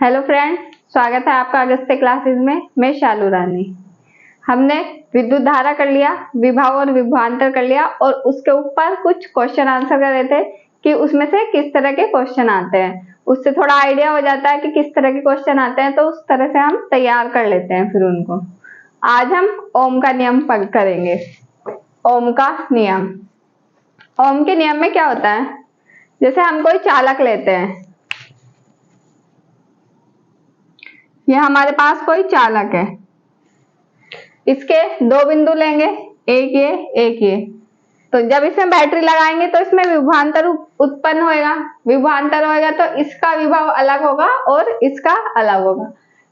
Hello friends, स्वागत है आपका अगस्त्य क्लासेस में। मैं शालू रानी। हमने विद्युत धारा कर लिया, विभव और विभवांतर कर लिया और उसके ऊपर कुछ क्वेश्चन आंसर कर रहे थे कि उसमें से किस तरह के क्वेश्चन आते हैं। उससे थोड़ा आइडिया हो जाता है कि किस तरह के क्वेश्चन आते हैं, तो उस तरह से हम तैयार कर लेते हैं फिर उनको। आज हम ओम का नियम करेंगे। ओम का नियम। ओम के नियम में क्या होता है, जैसे हम कोई चालक लेते हैं, ये हमारे पास कोई चालक है, इसके दो बिंदु लेंगे, एक ये एक ये। तो जब इसमें बैटरी लगाएंगे तो इसमें विभवांतर उत्पन्न होएगा। विभवांतर होएगा तो इसका विभव अलग होगा और इसका अलग होगा।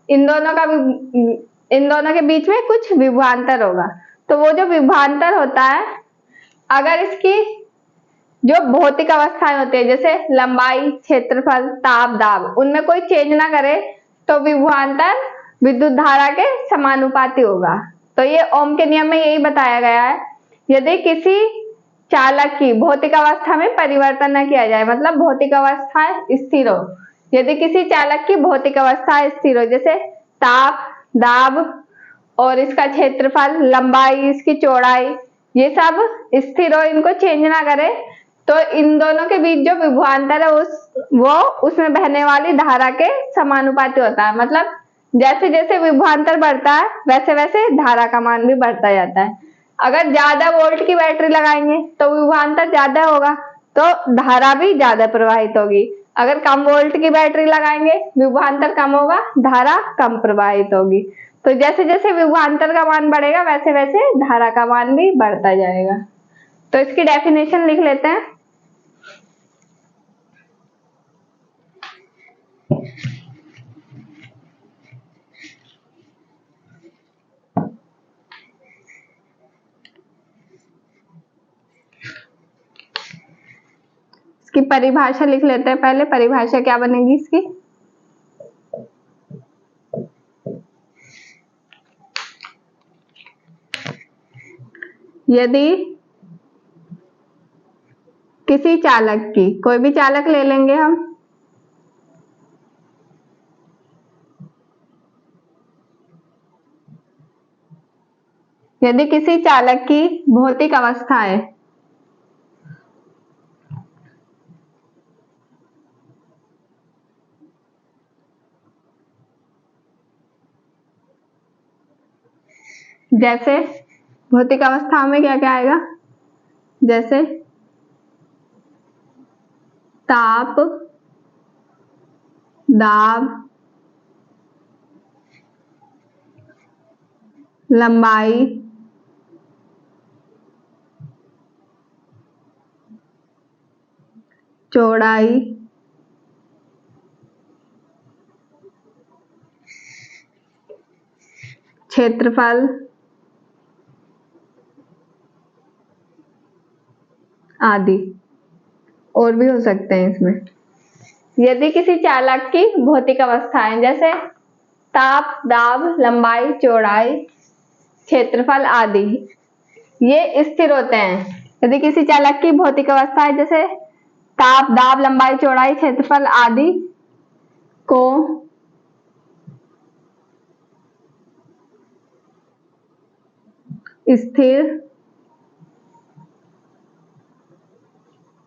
इन दोनों के बीच में कुछ विभवांतर होगा। तो वो जो विभवांतर होता है, अगर इसकी जो भौतिक अवस्थाएं होती है जैसे लंबाई, क्षेत्रफल, ताप, दाब, उनमें कोई चेंज ना करे तो विभवांतर विद्युत धारा के समानुपाती होगा। तो ये ओम के नियम में यही बताया गया है। यदि किसी चालक की भौतिक अवस्था में परिवर्तन न किया जाए, मतलब भौतिक अवस्था स्थिर हो, यदि किसी चालक की भौतिक अवस्था स्थिर हो, जैसे ताप, दाब और इसका क्षेत्रफल, लंबाई, इसकी चौड़ाई, ये सब स्थिर हो, इनको चेंज ना करे, तो इन दोनों के बीच जो विभवांतर है वो उसमें बहने वाली धारा के समानुपाती होता है। मतलब जैसे जैसे विभवांतर बढ़ता है वैसे वैसे धारा का मान भी बढ़ता जाता है। अगर ज्यादा वोल्ट की बैटरी लगाएंगे तो विभवांतर ज्यादा होगा, तो धारा भी ज्यादा प्रवाहित होगी। अगर कम वोल्ट की बैटरी लगाएंगे, विभवांतर कम होगा, धारा कम प्रवाहित होगी। तो जैसे जैसे विभवांतर का मान बढ़ेगा वैसे वैसे धारा का मान भी बढ़ता जाएगा। तो इसकी डेफिनेशन लिख लेते हैं। इसकी परिभाषा लिख लेते हैं। पहले परिभाषा क्या बनेगी इसकी, यदि किसी चालक की, कोई भी चालक ले लेंगे हम, यदि किसी चालक की भौतिक अवस्थाएं जैसे, भौतिक अवस्था में क्या क्या आएगा, जैसे ताप, दाब, लंबाई, चौड़ाई, क्षेत्रफल आदि, और भी हो सकते हैं इसमें। यदि किसी चालक की भौतिक अवस्थाएं जैसे ताप, दाब, लंबाई, चौड़ाई, क्षेत्रफल आदि, ये स्थिर होते हैं। यदि किसी चालक की भौतिक अवस्थाएं जैसे ताप, दाब, लंबाई, चौड़ाई, क्षेत्रफल आदि को स्थिर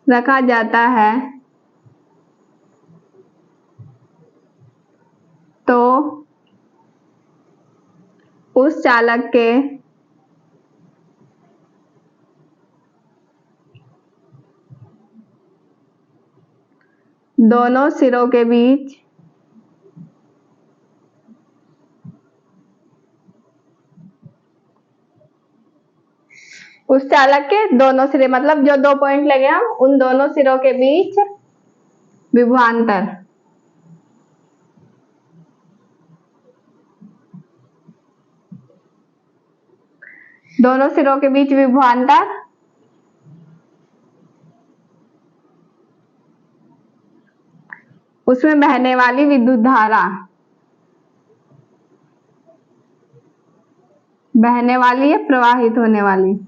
रखा जाता है, तो उस चालक के दोनों सिरों के बीच उस चालक के दोनों सिरे, मतलब जो दो पॉइंट लगे हम, उन दोनों सिरों के बीच विभवांतर, दोनों सिरों के बीच विभवांतर उसमें बहने वाली विद्युत धारा, बहने वाली या प्रवाहित होने वाली,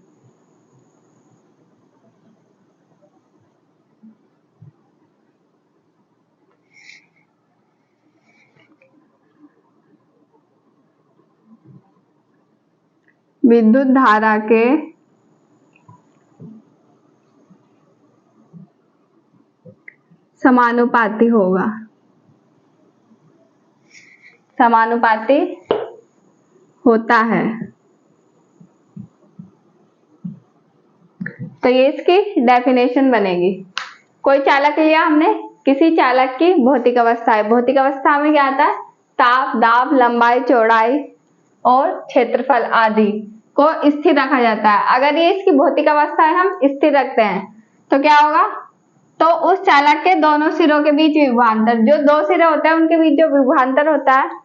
विद्युत धारा के समानुपाती होगा, समानुपाती होता है। तो ये इसकी डेफिनेशन बनेगी। कोई चालक लिया हमने, किसी चालक की भौतिक अवस्था है। भौतिक अवस्था में क्या आता है? ताप, दाब, लंबाई, चौड़ाई और क्षेत्रफल आदि को स्थिर रखा जाता है। अगर ये इसकी भौतिक अवस्था है, हम स्थिर रखते हैं, तो क्या होगा? तो उस चालक के दोनों सिरों के बीच विभवांतर, जो दो सिरे होते हैं उनके बीच जो विभवांतर होता है,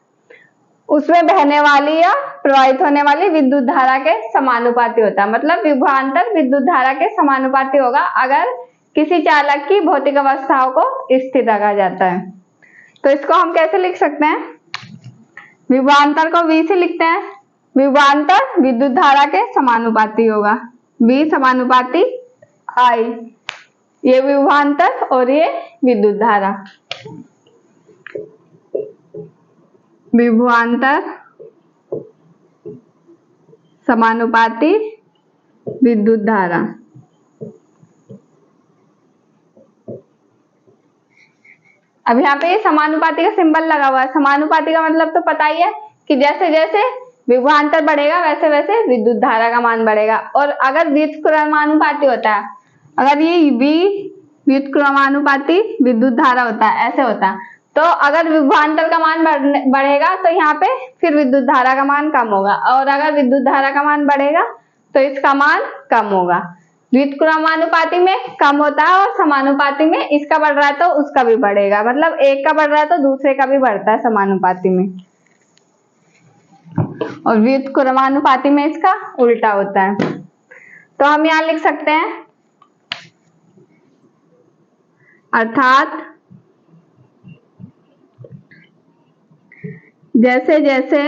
उसमें बहने वाली या प्रवाहित होने वाली विद्युत धारा के समानुपाती होता है। मतलब विभवांतर विद्युत धारा के समानुपाती होगा अगर किसी चालक की भौतिक अवस्थाओं को स्थिर रखा जाता है। तो इसको हम कैसे लिख सकते हैं? विभवांतर को V से लिखते हैं। विभवांतर विद्युत धारा के समानुपाती होगा, V समानुपाती I, ये विभवांतर और ये विद्युत धारा। विभवांतर समानुपाती विद्युत धारा। अब यहाँ पे ये समानुपाती का सिंबल लगा हुआ है। समानुपाती का मतलब तो पता ही है कि जैसे जैसे विभवांतर बढ़ेगा वैसे वैसे विद्युत धारा का मान बढ़ेगा। और अगर व्युत्क्रमानुपाती होता है, अगर ये V व्युत्क्रमानुपाती विद्युत धारा होता है, ऐसे होता है, तो अगर विभवांतर का मान बढ़ेगा तो यहाँ पे फिर विद्युत धारा का मान कम होगा, और अगर विद्युत धारा का मान बढ़ेगा तो इसका मान कम होगा। व्युत्क्रमानुपाती में कम होता है और समानुपाती में इसका बढ़ रहा है तो उसका भी बढ़ेगा। मतलब एक का बढ़ रहा है तो दूसरे का भी बढ़ता है समानुपाती में, और व्युत्क्रमानुपाती में इसका उल्टा होता है। तो हम यहाँ लिख सकते हैं, अर्थात जैसे जैसे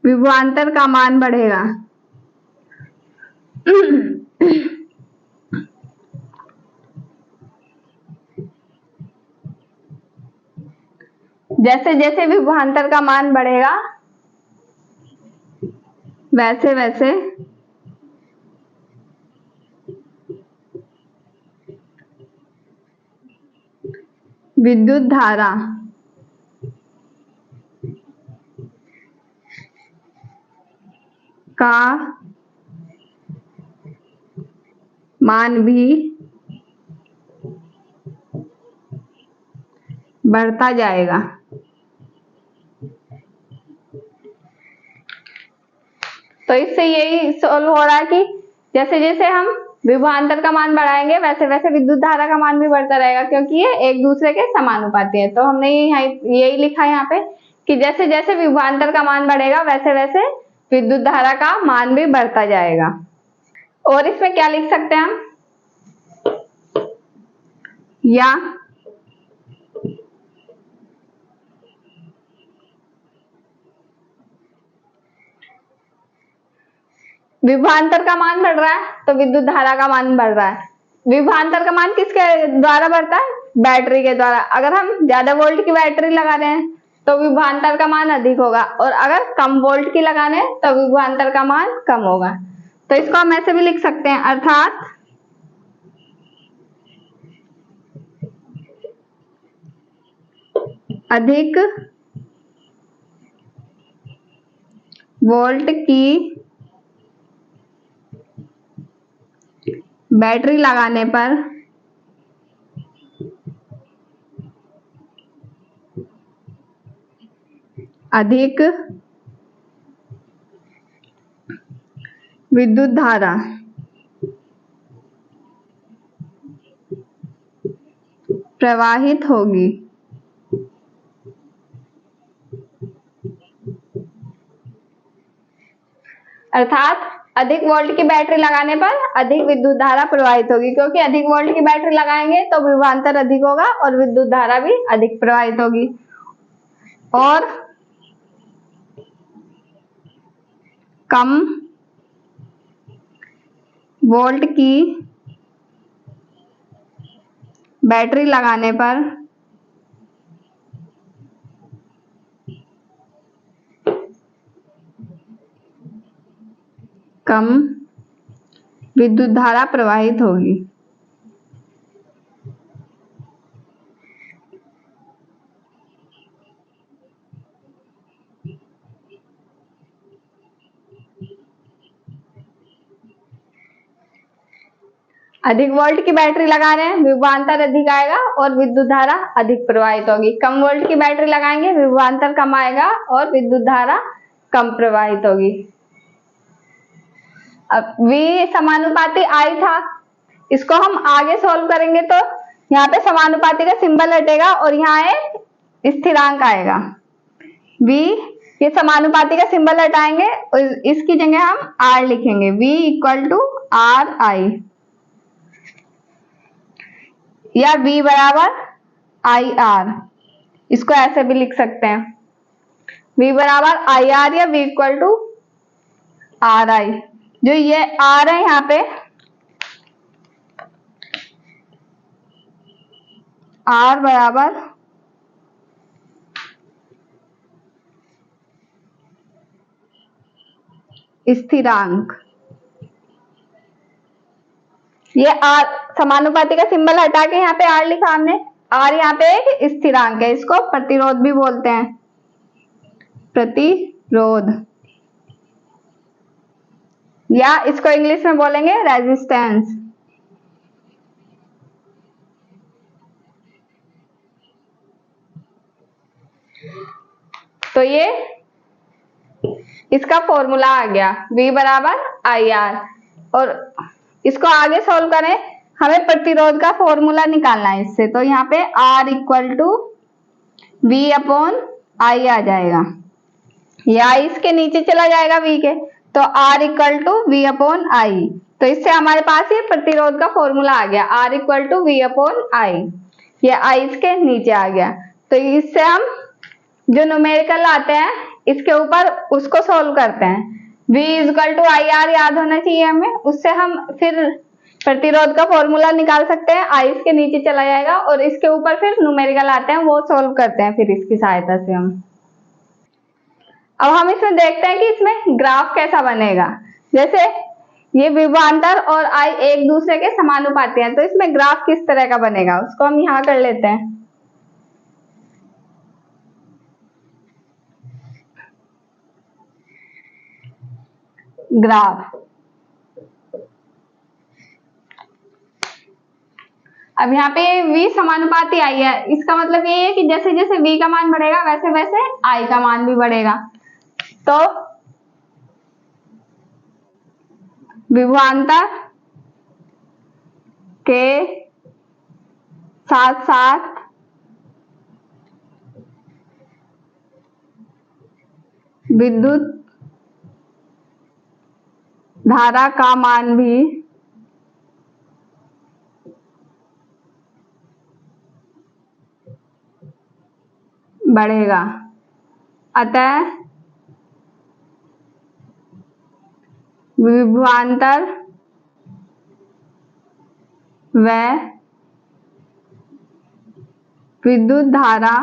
विभवांतर का मान बढ़ेगा जैसे जैसे विभवांतर का मान बढ़ेगा वैसे वैसे विद्युत धारा का मान भी बढ़ता जाएगा। तो इससे यही सोल्व हो रहा है कि जैसे जैसे हम विभवांतर का मान बढ़ाएंगे वैसे वैसे विद्युत धारा का मान भी बढ़ता रहेगा, क्योंकि ये एक दूसरे के समानुपाती है। तो हमने यही लिखा है यहाँ पे कि जैसे जैसे विभवांतर का मान बढ़ेगा वैसे वैसे विद्युत धारा का मान भी बढ़ता जाएगा। और इसमें क्या लिख सकते हैं हम? या विभवांतर का मान बढ़ रहा है तो विद्युत धारा का मान बढ़ रहा है। विभवांतर का मान किसके द्वारा बढ़ता है? बैटरी के द्वारा। अगर हम ज्यादा वोल्ट की बैटरी लगा रहे हैं तो विभवांतर का मान अधिक होगा, और अगर कम वोल्ट की लगा रहे हैं तो विभवांतर का मान कम होगा। तो इसको हम ऐसे भी लिख सकते हैं, अर्थात अधिक वोल्ट की बैटरी लगाने पर अधिक विद्युत धारा प्रवाहित होगी। अर्थात अधिक वोल्ट की बैटरी लगाने पर अधिक विद्युत धारा प्रवाहित होगी, क्योंकि अधिक वोल्ट की बैटरी लगाएंगे तो विभवांतर अधिक होगा और विद्युत धारा भी अधिक प्रवाहित होगी। और कम वोल्ट की बैटरी लगाने पर कम विद्युत धारा प्रवाहित होगी। अधिक वोल्ट की बैटरी लगा रहे हैं, विभवांतर अधिक आएगा और विद्युत धारा अधिक प्रवाहित होगी। कम वोल्ट की बैटरी लगाएंगे, विभवांतर कम आएगा और विद्युत धारा कम प्रवाहित होगी। अब V समानुपाती I था, इसको हम आगे सॉल्व करेंगे तो यहाँ पे समानुपाती का सिंबल हटेगा और यहाँ एक स्थिरांक आएगा। V, ये समानुपाती का सिंबल हटाएंगे और इसकी जगह हम R लिखेंगे। V इक्वल टू RI या V बराबर IR, इसको ऐसे भी लिख सकते हैं। V बराबर IR या V इक्वल टू RI। जो ये R है यहाँ पे, R बराबर स्थिरांक। ये R समानुपाती का सिंबल हटा के यहाँ पे R लिखा हमने। R यहाँ पे एक स्थिरांक है, इसको प्रतिरोध भी बोलते हैं, प्रतिरोध, या इसको इंग्लिश में बोलेंगे रेजिस्टेंस। तो ये इसका फॉर्मूला आ गया, V बराबर IR। और इसको आगे सॉल्व करें, हमें प्रतिरोध का फॉर्मूला निकालना है इससे। तो यहाँ पे R equal to V upon I आ जाएगा, या इसके नीचे चला जाएगा V के, तो R equal to V upon I। तो इससे हमारे पास ये प्रतिरोध का फॉर्मूला आ गया, R equal to V upon I। ये I इसके नीचे आ गया। तो इससे हम जो न्यूमेरिकल आते हैं इसके ऊपर उसको सॉल्व करते हैं। V इक्वल टू IR याद होना चाहिए हमें, उससे हम फिर प्रतिरोध का फॉर्मूला निकाल सकते हैं। I इसके नीचे चला जाएगा और इसके ऊपर फिर न्यूमेरिकल आते हैं, वो सॉल्व करते हैं फिर इसकी सहायता से हम। अब हम इसमें देखते हैं कि इसमें ग्राफ कैसा बनेगा। जैसे ये विभवांतर और I एक दूसरे के समानुपाती हैं, तो इसमें ग्राफ किस तरह का बनेगा उसको हम यहाँ कर लेते हैं। ग्राफ, अब यहाँ पे V समानुपाती I है, इसका मतलब ये है कि जैसे जैसे V का मान बढ़ेगा वैसे वैसे I का मान भी बढ़ेगा। तो विभवांतर के साथ साथ विद्युत धारा का मान भी बढ़ेगा। अतः विभवांतर व विद्युत धारा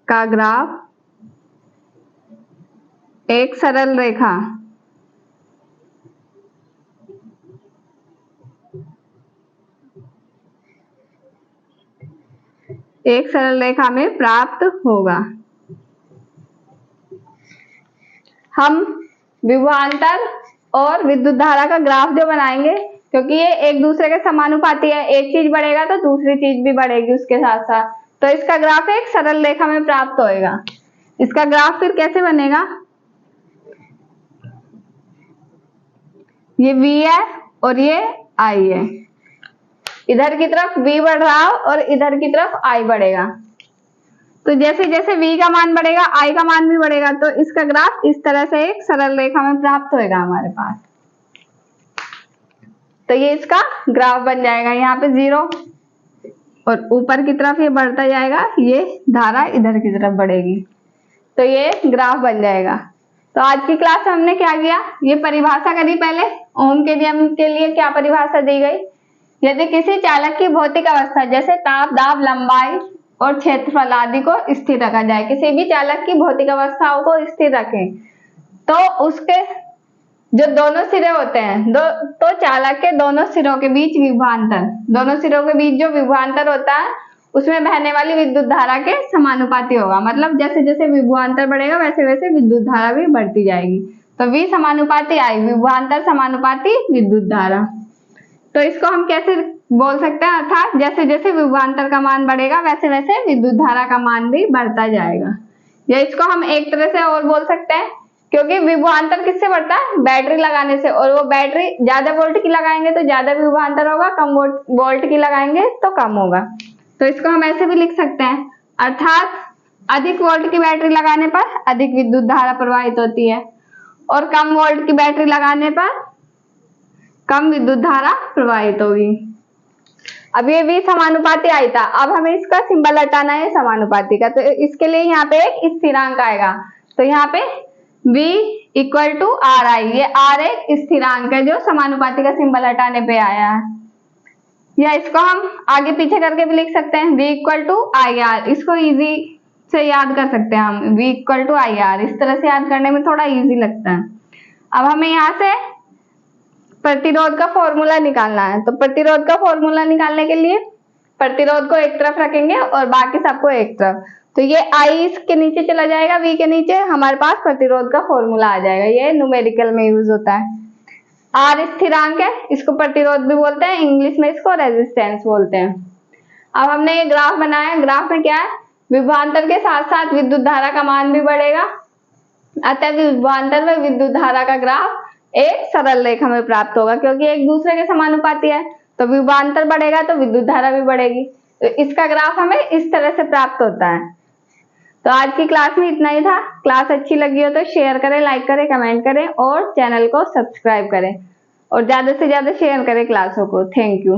का ग्राफ एक सरल रेखा में प्राप्त होगा। हम विभवांतर और विद्युत धारा का ग्राफ जो बनाएंगे, क्योंकि ये एक दूसरे के समानुपाती है, एक चीज बढ़ेगा तो दूसरी चीज भी बढ़ेगी उसके साथ साथ, तो इसका ग्राफ एक सरल रेखा में प्राप्त होएगा। इसका ग्राफ फिर कैसे बनेगा, ये V है और ये I है, इधर की तरफ V बढ़ रहा है और इधर की तरफ I बढ़ेगा। तो जैसे जैसे V का मान बढ़ेगा I का मान भी बढ़ेगा, तो इसका ग्राफ इस तरह से एक सरल रेखा में प्राप्त होएगा हमारे पास। तो ये इसका ग्राफ बन जाएगा, यहाँ पे 0 और ऊपर की तरफ ये बढ़ता जाएगा, ये धारा इधर की तरफ बढ़ेगी, तो ये ग्राफ बन जाएगा। तो आज की क्लास में हमने क्या किया, ये परिभाषा करी। पहले ओम के नियम के लिए क्या परिभाषा दी गई, यदि किसी चालक की भौतिक अवस्था जैसे ताप, दाब, लंबाई और क्षेत्रफल आदि को स्थिर रखा जाए, किसी भी चालक की भौतिक अवस्थाओं को स्थिर रखें तो उसके जो दोनों सिरे होते हैं तो चालक के दोनों सिरों के बीच विभवांतर, दोनों सिरों के बीच जो विभवांतर होता है उसमें बहने वाली विद्युत धारा के समानुपाती होगा। मतलब जैसे जैसे विभवांतर बढ़ेगा वैसे वैसे विद्युत धारा भी बढ़ती जाएगी। तो V समानुपाती I, विभवांतर समानुपाती विद्युत धारा। तो इसको हम कैसे बोल सकते हैं, अर्थात जैसे जैसे विभवांतर का मान बढ़ेगा वैसे वैसे विद्युत धारा का मान भी बढ़ता जाएगा। या इसको हम एक तरह से और बोल सकते हैं, क्योंकि विभवांतर किससे बढ़ता है, बैटरी लगाने से, और वो बैटरी ज्यादा वोल्ट की लगाएंगे तो ज्यादा विभवांतर होगा, कम वोल्ट की लगाएंगे तो कम होगा। तो इसको हम ऐसे भी लिख सकते हैं, अर्थात अधिक वोल्ट की बैटरी लगाने पर अधिक विद्युत धारा प्रवाहित होती है और कम वोल्ट की बैटरी लगाने पर कम विद्युत धारा प्रवाहित होगी। अब ये V समानुपाती आई था, अब हमें इसका सिंबल हटाना है समानुपाती का, तो इसके लिए यहाँ पे एक स्थिरांक आएगा। तो यहाँ पे V equal to R I, ये R एक स्थिरांक है जो समानुपाती का सिंबल हटाने पे आया है। या इसको हम आगे पीछे करके भी लिख सकते हैं, V equal to I R, इसको इजी से याद कर सकते हैं हम, V equal to I R, इस तरह से याद करने में थोड़ा इजी लगता है। अब हमें यहाँ से प्रतिरोध का फॉर्मूला निकालना है, तो प्रतिरोध का फॉर्मूला निकालने के लिए प्रतिरोध को एक तरफ रखेंगे और बाकी सबको एक तरफ, तो ये I इसके नीचे चला जाएगा, V के नीचे, हमारे पास प्रतिरोध का फॉर्मूला आ जाएगा। ये न्यूमेरिकल में यूज होता है। R स्थिरांक है, इसको प्रतिरोध भी बोलते हैं, इंग्लिश में इसको रेजिस्टेंस बोलते हैं। अब हमने ये ग्राफ बनाया, ग्राफ में क्या है, विभवांतर के साथ साथ विद्युत धारा का मान भी बढ़ेगा, अतः विभवांतर में विद्युत धारा का ग्राफ एक सरल रेखा में प्राप्त होगा, क्योंकि एक दूसरे के समानुपाती है, तो विभवांतर बढ़ेगा तो विद्युत धारा भी बढ़ेगी। तो इसका ग्राफ हमें इस तरह से प्राप्त होता है। तो आज की क्लास में इतना ही था। क्लास अच्छी लगी हो तो शेयर करें, लाइक करें, कमेंट करें और चैनल को सब्सक्राइब करें और ज्यादा से ज्यादा शेयर करें क्लासों को। Thank you.